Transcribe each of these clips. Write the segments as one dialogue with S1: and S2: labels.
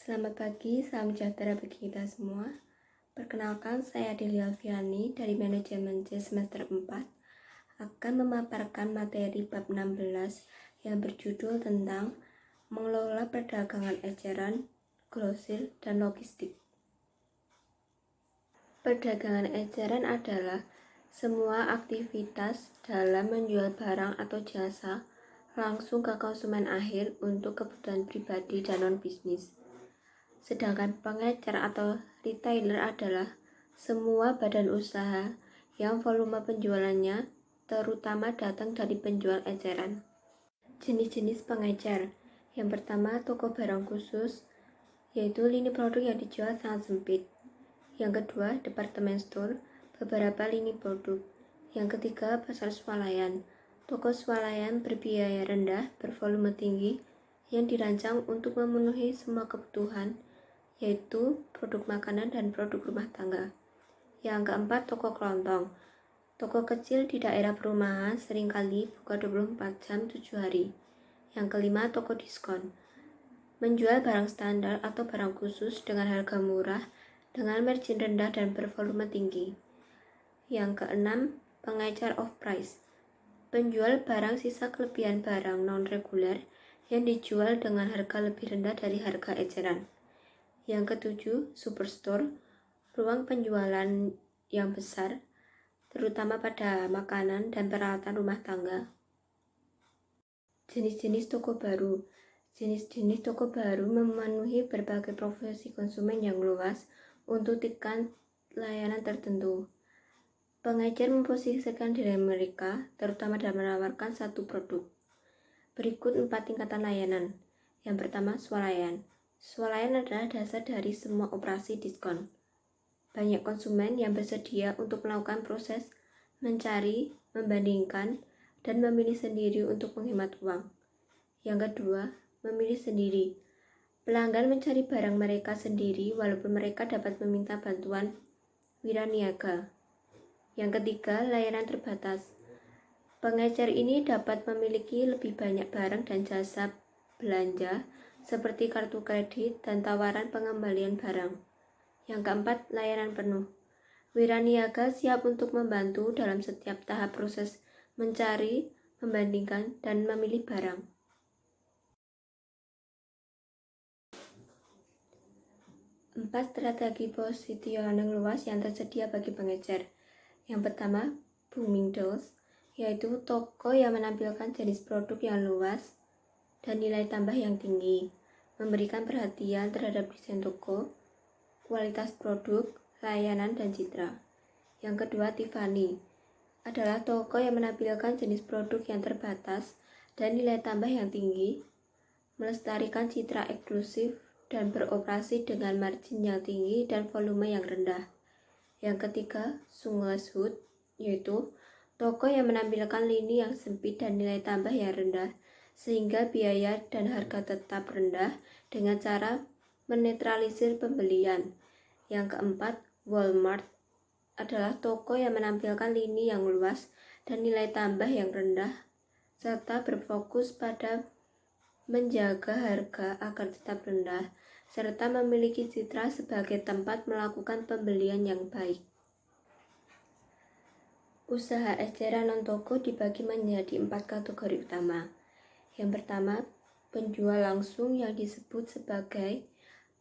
S1: Selamat pagi, salam sejahtera bagi kita semua. Perkenalkan, saya Delia Alfiani dari Manajemen C semester 4 akan memaparkan materi bab 16 yang berjudul tentang mengelola perdagangan eceran, grosir, dan logistik. Perdagangan eceran adalah semua aktivitas dalam menjual barang atau jasa langsung ke konsumen akhir untuk kebutuhan pribadi dan non-bisnis. Sedangkan pengecer atau retailer adalah semua badan usaha yang volume penjualannya terutama datang dari penjual eceran. Jenis-jenis pengecer. Yang pertama, toko barang khusus, yaitu lini produk yang dijual sangat sempit. Yang kedua, department store, beberapa lini produk. Yang ketiga, pasar swalayan. Toko swalayan berbiaya rendah, bervolume tinggi, yang dirancang untuk memenuhi semua kebutuhan, yaitu produk makanan dan produk rumah tangga. Yang keempat, toko kelontong. Toko kecil di daerah perumahan seringkali buka 24 jam 7 hari. Yang kelima, toko diskon. Menjual barang standar atau barang khusus dengan harga murah, dengan margin rendah dan bervolume tinggi. Yang keenam, pengecer off-price. Penjual barang sisa kelebihan barang non-reguler yang dijual dengan harga lebih rendah dari harga eceran. Yang ketujuh, superstore, ruang penjualan yang besar, terutama pada makanan dan peralatan rumah tangga. Jenis-jenis toko baru. Jenis-jenis toko baru memenuhi berbagai profesi konsumen yang luas untuk tingkat layanan tertentu. Pengecer memposisikan diri mereka, terutama dalam menawarkan satu produk. Berikut 4 tingkatan layanan. Yang pertama, swalayan. Swalayan adalah dasar dari semua operasi diskon. Banyak konsumen yang bersedia untuk melakukan proses mencari, membandingkan, dan memilih sendiri untuk menghemat uang. Yang kedua, memilih sendiri. Pelanggan mencari barang mereka sendiri walaupun mereka dapat meminta bantuan wiraniaga. Yang ketiga, layanan terbatas. Pengecer ini dapat memiliki lebih banyak barang dan jasa belanja seperti kartu kredit dan tawaran pengembalian barang. Yang keempat, layanan penuh. Wiraniaga siap untuk membantu dalam setiap tahap proses mencari, membandingkan, dan memilih barang. Empat strategi positioning luas yang tersedia bagi pengecer. Yang pertama, booming doors, yaitu toko yang menampilkan jenis produk yang luas dan nilai tambah yang tinggi, memberikan perhatian terhadap desain toko, kualitas produk, layanan, dan citra. Yang kedua, Tiffany, adalah toko yang menampilkan jenis produk yang terbatas dan nilai tambah yang tinggi, melestarikan citra eksklusif, dan beroperasi dengan margin yang tinggi dan volume yang rendah. Yang ketiga, Sunglass Hut, yaitu toko yang menampilkan lini yang sempit dan nilai tambah yang rendah, sehingga biaya dan harga tetap rendah dengan cara menetralisir pembelian. Yang keempat, Walmart, adalah toko yang menampilkan lini yang luas dan nilai tambah yang rendah, serta berfokus pada menjaga harga agar tetap rendah, serta memiliki citra sebagai tempat melakukan pembelian yang baik. Usaha eceran non-toko dibagi menjadi 4 kategori utama. Yang pertama, penjual langsung yang disebut sebagai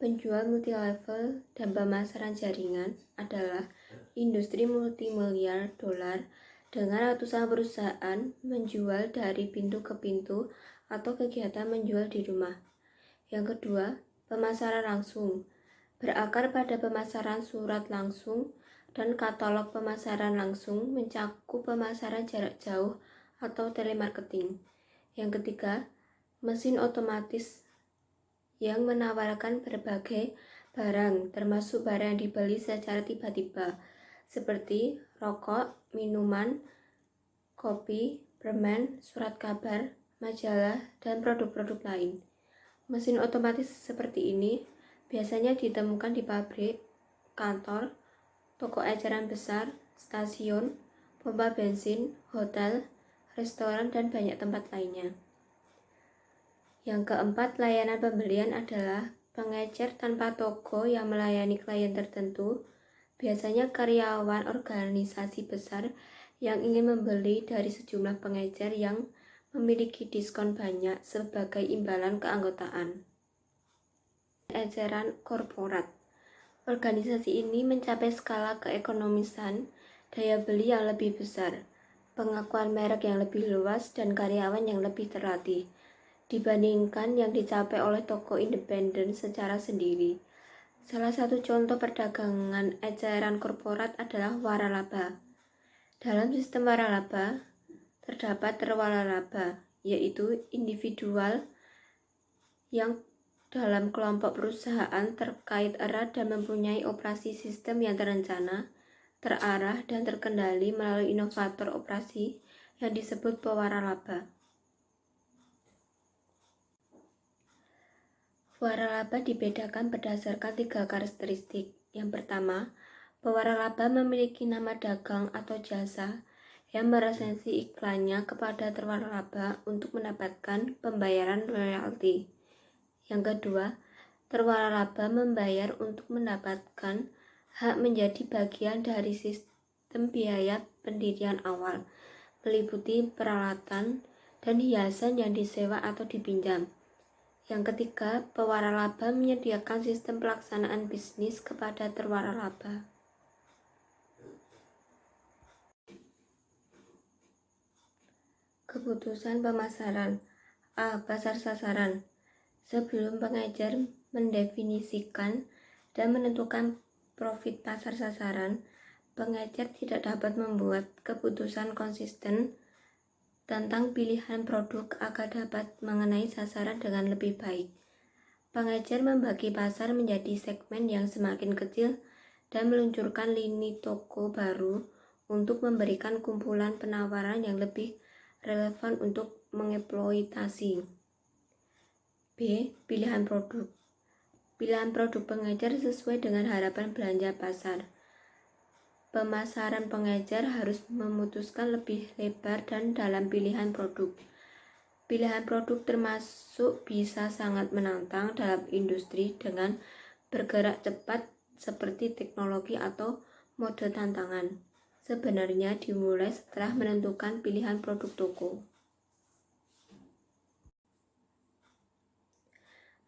S1: penjual multi-level dan pemasaran jaringan adalah industri multimiliar dolar dengan ratusan perusahaan menjual dari pintu ke pintu atau kegiatan menjual di rumah. Yang kedua, pemasaran langsung, berakar pada pemasaran surat langsung dan katalog pemasaran langsung mencakup pemasaran jarak jauh atau telemarketing. Yang ketiga, mesin otomatis yang menawarkan berbagai barang, termasuk barang yang dibeli secara tiba-tiba, seperti rokok, minuman, kopi, permen, surat kabar, majalah, dan produk-produk lain. Mesin otomatis seperti ini biasanya ditemukan di pabrik, kantor, toko eceran besar, stasiun, pompa bensin, hotel, restoran, dan banyak tempat lainnya. Yang keempat, layanan pembelian adalah Pengecer tanpa toko yang melayani klien tertentu, biasanya karyawan organisasi besar yang ingin membeli dari sejumlah pengecer yang memiliki diskon banyak sebagai imbalan keanggotaan. Eceran korporat. Organisasi ini mencapai skala keekonomisan, daya beli yang lebih besar, pengakuan merek yang lebih luas, dan karyawan yang lebih terlatih dibandingkan yang dicapai oleh toko independen secara sendiri. Salah satu contoh perdagangan eceran korporat adalah waralaba. Dalam sistem waralaba, terdapat terwaralaba, yaitu individual yang dalam kelompok perusahaan terkait erat dan mempunyai operasi sistem yang terencana, terarah, dan terkendali melalui inovator operasi yang disebut pewaralaba. Waralaba dibedakan berdasarkan 3 karakteristik. Yang pertama, pewaralaba memiliki nama dagang atau jasa yang meresensi iklannya kepada terwaralaba untuk mendapatkan pembayaran royalti. Yang kedua, terwaralaba membayar untuk mendapatkan hak menjadi bagian dari sistem biaya pendirian awal, meliputi peralatan dan hiasan yang disewa atau dipinjam. Yang ketiga, pewaralaba menyediakan sistem pelaksanaan bisnis kepada terwaralaba. Keputusan pemasaran. A. Pasar sasaran. Sebelum pengecer mendefinisikan dan menentukan profit pasar sasaran, pengecer tidak dapat membuat keputusan konsisten tentang pilihan produk agar dapat mengenai sasaran dengan lebih baik. Pengecer membagi pasar menjadi segmen yang semakin kecil dan meluncurkan lini toko baru untuk memberikan kumpulan penawaran yang lebih relevan untuk mengeksploitasi. B. Pilihan produk. Pilihan produk pengecer sesuai dengan harapan belanja pasar. Pemasaran pengecer harus memutuskan lebih lebar dan dalam pilihan produk. Pilihan produk termasuk bisa sangat menantang dalam industri dengan bergerak cepat seperti teknologi atau mode tantangan. Sebenarnya dimulai setelah menentukan pilihan produk toko.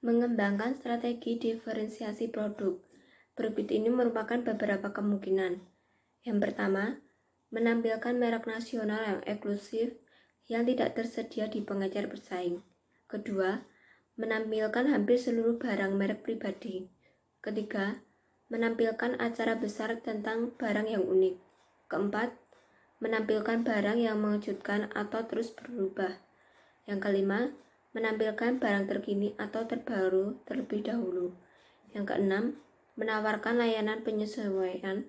S1: Mengembangkan strategi diferensiasi produk. Berikut ini merupakan beberapa kemungkinan. Yang pertama, menampilkan merek nasional yang eksklusif yang tidak tersedia di pengecer bersaing. Kedua, menampilkan hampir seluruh barang merek pribadi. Ketiga, menampilkan acara besar tentang barang yang unik. Keempat, menampilkan barang yang mengejutkan atau terus berubah. Yang kelima, menampilkan barang terkini atau terbaru terlebih dahulu. Yang keenam, menawarkan layanan penyesuaian.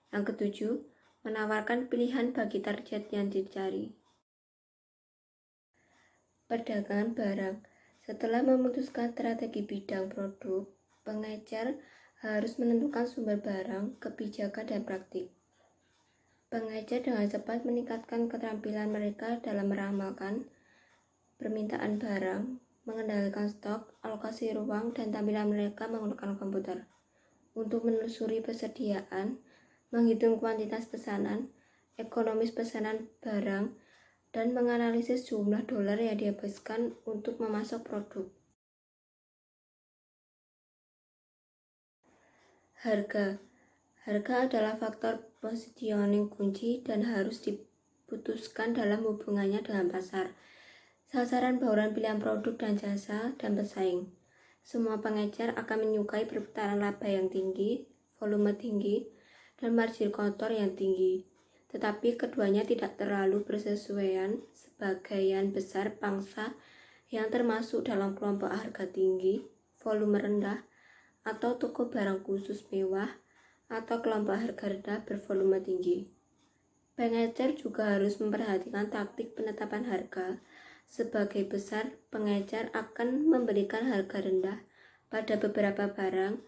S1: Yang ketujuh, menawarkan pilihan bagi target yang dicari. Perdagangan barang. Setelah memutuskan strategi bidang produk, pengecer harus menentukan sumber barang, kebijakan, dan praktik. Pengecer dengan cepat meningkatkan keterampilan mereka dalam meramalkan permintaan barang, mengendalikan stok, alokasi ruang, dan tampilan mereka menggunakan komputer untuk menelusuri persediaan, menghitung kuantitas pesanan, ekonomis pesanan barang, dan menganalisis jumlah dolar yang dihabiskan untuk memasok produk. Harga adalah faktor positioning kunci dan harus diputuskan dalam hubungannya dengan pasar, sasaran bauran pilihan produk dan jasa, dan pesaing. Semua pengecer akan menyukai perputaran laba yang tinggi, volume tinggi, dan margin kotor yang tinggi. Tetapi keduanya tidak terlalu bersesuaian. Sebagian besar pangsa yang termasuk dalam kelompok harga tinggi, volume rendah, atau toko barang khusus mewah, atau kelompok harga rendah bervolume tinggi. Pengecer juga harus memperhatikan taktik penetapan harga. Sebagai besar, pengecer akan memberikan harga rendah pada beberapa barang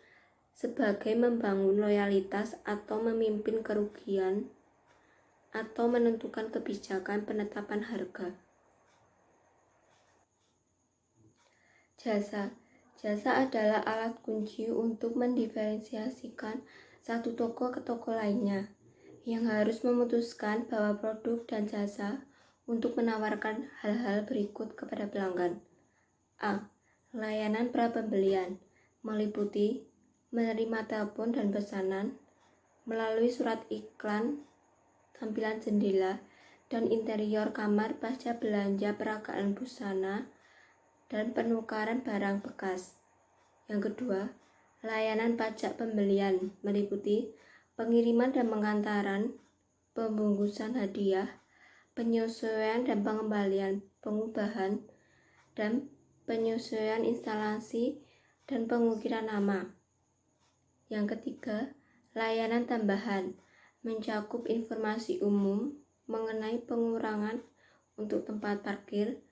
S1: sebagai membangun loyalitas atau memimpin kerugian atau menentukan kebijakan penetapan harga. Jasa adalah alat kunci untuk mendiferensiasikan satu toko ke toko lainnya, yang harus memutuskan bahwa produk dan jasa untuk menawarkan hal-hal berikut kepada pelanggan. A. Layanan pra-pembelian, meliputi menerima telepon dan pesanan melalui surat iklan, tampilan jendela, dan interior kamar pasca belanja peragaan busana, dan penukaran barang bekas. Yang kedua, layanan pajak pembelian meliputi pengiriman dan pengantaran, pembungkusan hadiah, penyesuaian dan pengembalian pengubahan, dan penyesuaian instalasi dan pengukiran nama. Yang ketiga, layanan tambahan mencakup informasi umum mengenai pengurangan untuk tempat parkir,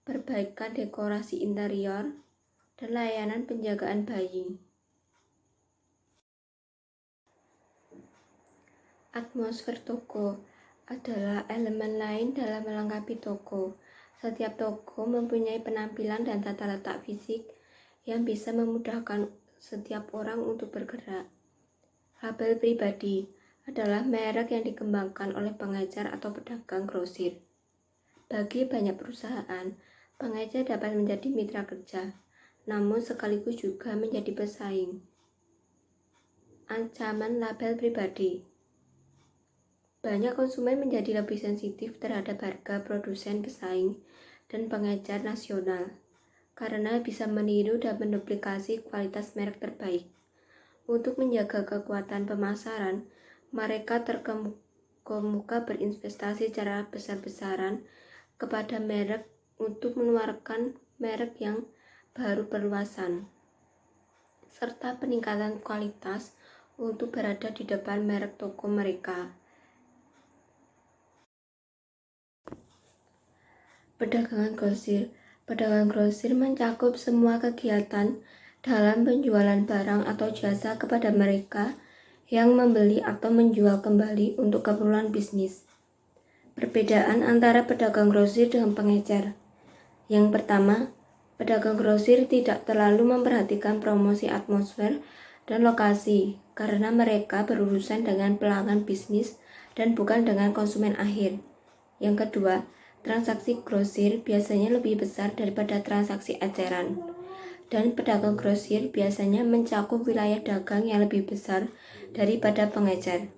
S1: perbaikan dekorasi interior, dan layanan penjagaan bayi. Atmosfer toko adalah elemen lain dalam melengkapi toko. Setiap toko mempunyai penampilan dan tata letak fisik yang bisa memudahkan setiap orang untuk bergerak. Label pribadi adalah merek yang dikembangkan oleh pengecer atau pedagang grosir. Bagi banyak perusahaan, pengecer dapat menjadi mitra kerja, namun sekaligus juga menjadi pesaing. Ancaman label pribadi. Banyak konsumen menjadi lebih sensitif terhadap harga produsen pesaing dan pengecer nasional karena bisa meniru dan menduplikasi kualitas merek terbaik. Untuk menjaga kekuatan pemasaran, mereka terkemuka berinvestasi secara besar-besaran kepada merek untuk mengeluarkan merek yang baru perluasan, serta peningkatan kualitas untuk berada di depan merek toko mereka. Perdagangan grosir. Pedagang grosir mencakup semua kegiatan dalam penjualan barang atau jasa kepada mereka yang membeli atau menjual kembali untuk keperluan bisnis. Perbedaan antara pedagang grosir dengan pengecer. Yang pertama, pedagang grosir tidak terlalu memperhatikan promosi atmosfer dan lokasi karena mereka berurusan dengan pelanggan bisnis dan bukan dengan konsumen akhir. Yang kedua, transaksi grosir biasanya lebih besar daripada transaksi eceran, dan pedagang grosir biasanya mencakup wilayah dagang yang lebih besar daripada pengecer.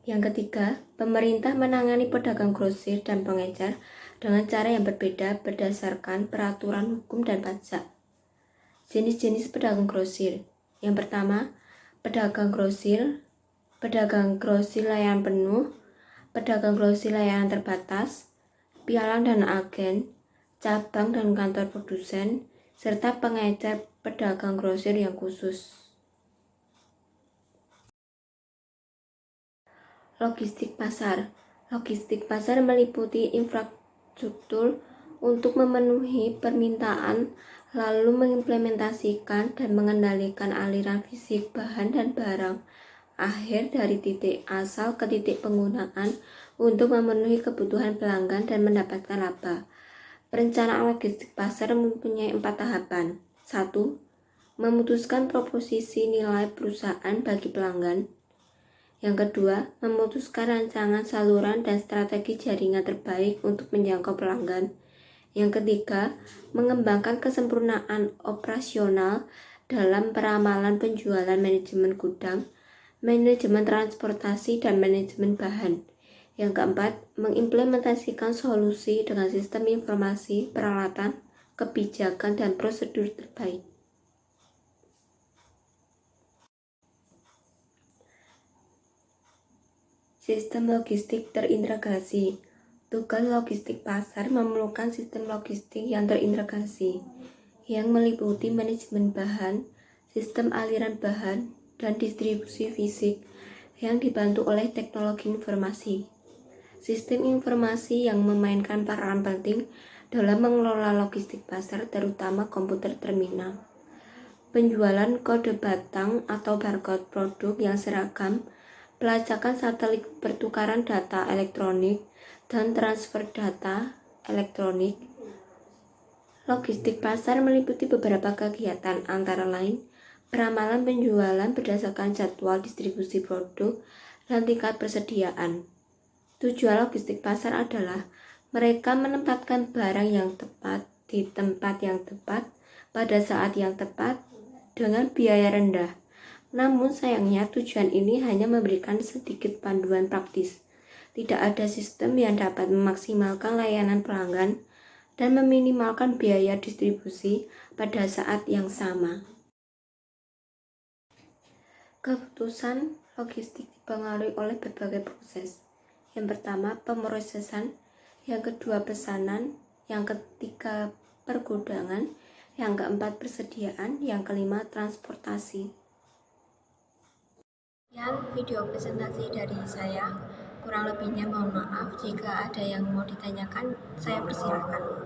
S1: Yang ketiga, pemerintah menangani pedagang grosir dan pengecer dengan cara yang berbeda berdasarkan peraturan hukum dan pajak. Jenis-jenis pedagang grosir. Yang pertama, pedagang grosir layanan penuh, pedagang grosir layanan terbatas, pialang dan agen, cabang dan kantor produsen, serta pengecer pedagang grosir yang khusus. Logistik pasar. Logistik pasar meliputi infrastruktur untuk memenuhi permintaan, lalu mengimplementasikan dan mengendalikan aliran fisik bahan dan barang akhir dari titik asal ke titik penggunaan untuk memenuhi kebutuhan pelanggan dan mendapatkan laba. Perencanaan logistik pasar mempunyai 4 tahapan. 1. Memutuskan proposisi nilai perusahaan bagi pelanggan. Yang kedua, memutuskan rancangan saluran dan strategi jaringan terbaik untuk menjangkau pelanggan. Yang ketiga, mengembangkan kesempurnaan operasional dalam peramalan penjualan, manajemen gudang, manajemen transportasi, dan manajemen bahan. Yang keempat, mengimplementasikan solusi dengan sistem informasi, peralatan, kebijakan, dan prosedur terbaik. Sistem logistik terintegrasi. Tugas logistik pasar memerlukan sistem logistik yang terintegrasi, yang meliputi manajemen bahan, sistem aliran bahan, dan distribusi fisik yang dibantu oleh teknologi informasi. Sistem informasi yang memainkan peran penting dalam mengelola logistik pasar, terutama komputer terminal. Penjualan kode batang atau barcode produk yang seragam, pelacakan satelit pertukaran data elektronik, dan transfer data elektronik, Logistik pasar meliputi beberapa kegiatan, antara lain peramalan penjualan berdasarkan jadwal distribusi produk dan tingkat persediaan. Tujuan logistik pasar adalah mereka menempatkan barang yang tepat di tempat yang tepat pada saat yang tepat dengan biaya rendah. Namun sayangnya tujuan ini hanya memberikan sedikit panduan praktis. Tidak ada sistem yang dapat memaksimalkan layanan pelanggan dan meminimalkan biaya distribusi pada saat yang sama. Keputusan logistik dipengaruhi oleh berbagai proses. Yang pertama, pemrosesan, yang kedua pesanan, yang ketiga pergudangan, yang keempat persediaan, yang kelima transportasi. Sekian video presentasi dari saya. Kurang lebihnya mohon maaf. Jika ada yang mau ditanyakan, saya persilahkan.